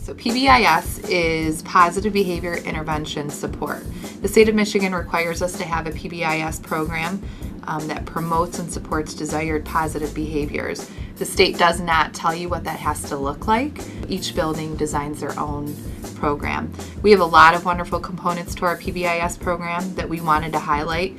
So PBIS is Positive Behavior Intervention Support. The state of Michigan requires us to have a PBIS program that promotes and supports desired positive behaviors. The state does not tell you what that has to look like. Each building designs their own program. We have a lot of wonderful components to our PBIS program that we wanted to highlight.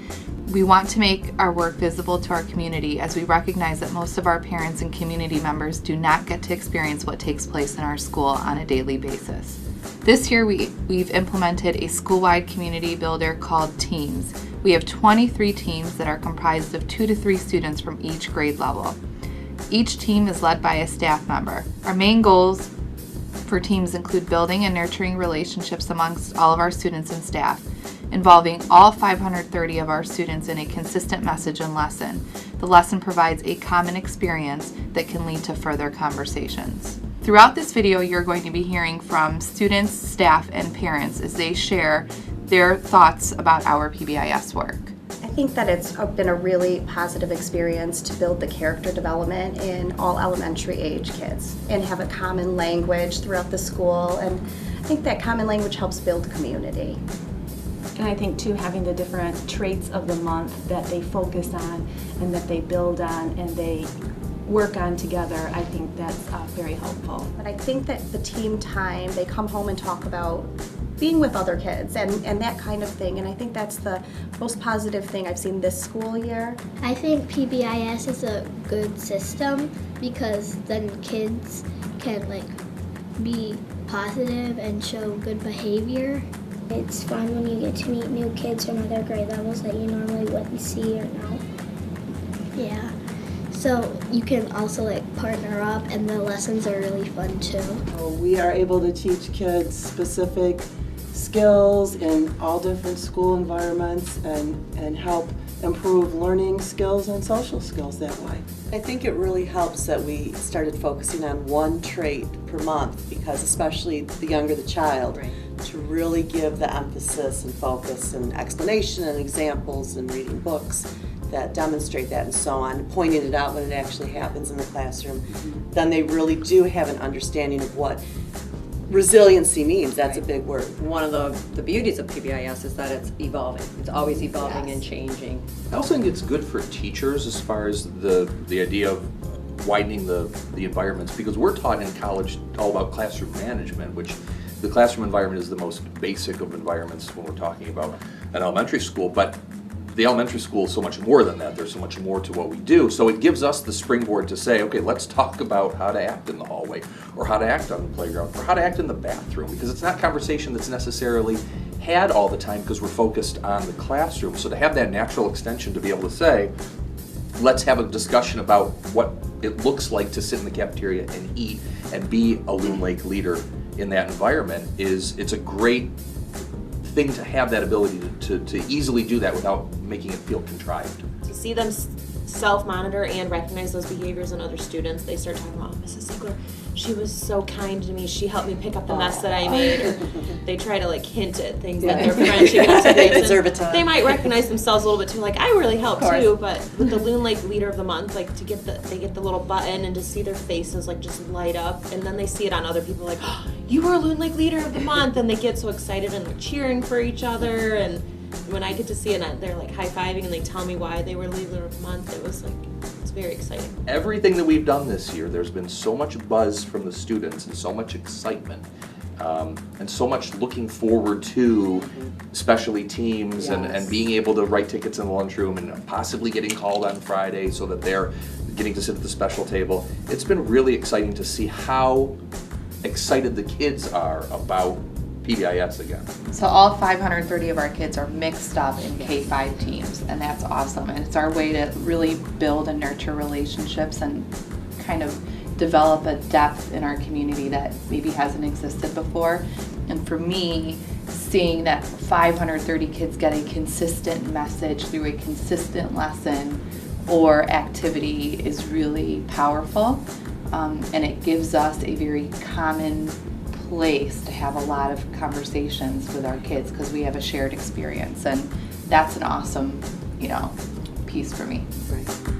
We want to make our work visible to our community, as we recognize that most of our parents and community members do not get to experience what takes place in our school on a daily basis. This year we've implemented a school-wide community builder called Teams. We have 23 teams that are comprised of 2 to 3 students from each grade level. Each team is led by a staff member. Our main goals for teams include building and nurturing relationships amongst all of our students and staff, involving all 530 of our students in a consistent message and lesson. The lesson provides a common experience that can lead to further conversations. Throughout this video, you're going to be hearing from students, staff, and parents as they share their thoughts about our PBIS work. I think that it's been a really positive experience to build the character development in all elementary age kids and have a common language throughout the school, and I think that common language helps build community. And I think too, having the different traits of the month that they focus on and that they build on and they work on together, I think that's very helpful. But I think that the team time, they come home and talk about being with other kids and that kind of thing, and I think that's the most positive thing I've seen this school year. I think PBIS is a good system because then kids can be positive and show good behavior. It's fun when you get to meet new kids from other grade levels that you normally wouldn't see or know. Yeah. So you can also partner up, and the lessons are really fun too. We are able to teach kids specific skills in all different school environments and help improve learning skills and social skills that way. I think it really helps that we started focusing on one trait per month, because especially the younger the child, to really give the emphasis and focus and explanation and examples and reading books that demonstrate that and so on, pointing it out when it actually happens in the classroom, then they really do have an understanding of what resiliency means. That's a big word. One of the beauties of PBIS is that it's evolving. It's always evolving and changing. I also think it's good for teachers as far as the idea of widening the environments, because we're taught in college all about classroom management, which the classroom environment is the most basic of environments when we're talking about an elementary school, but the elementary school is so much more than that. There's so much more to what we do. So it gives us the springboard to say, okay, let's talk about how to act in the hallway, or how to act on the playground, or how to act in the bathroom, because it's not conversation that's necessarily had all the time because we're focused on the classroom. So to have that natural extension to be able to say, let's have a discussion about what it looks like to sit in the cafeteria and eat and be a Loon Lake leader in that environment, it's a great thing to have that ability to easily do that without making it feel contrived. To see them self-monitor and recognize those behaviors in other students, they start talking about, Mrs. Ziegler, she was so kind to me, she helped me pick up the mess that I made. Or they try to hint at things that their friends should do. They deserve a time. They might recognize themselves a little bit too, I really helped too, but with the Loon Lake Leader of the Month, they get the little button and to see their faces just light up, and then they see it on other people oh, you were a Loon Lake Leader of the Month, and they get so excited and they're cheering for each other, and when I get to see it, they're high-fiving and they tell me why they were Leader of the Month. It was it's very exciting. Everything that we've done this year, there's been so much buzz from the students and so much excitement, and so much looking forward to specialty teams and being able to write tickets in the lunchroom and possibly getting called on Friday so that they're getting to sit at the special table. It's been really exciting to see how excited the kids are about PBIS again. So all 530 of our kids are mixed up in K-5 teams, and that's awesome. And it's our way to really build and nurture relationships and kind of develop a depth in our community that maybe hasn't existed before. And for me, seeing that 530 kids get a consistent message through a consistent lesson or activity is really powerful. And it gives us a very common place to have a lot of conversations with our kids because we have a shared experience, and that's an awesome, piece for me. Right.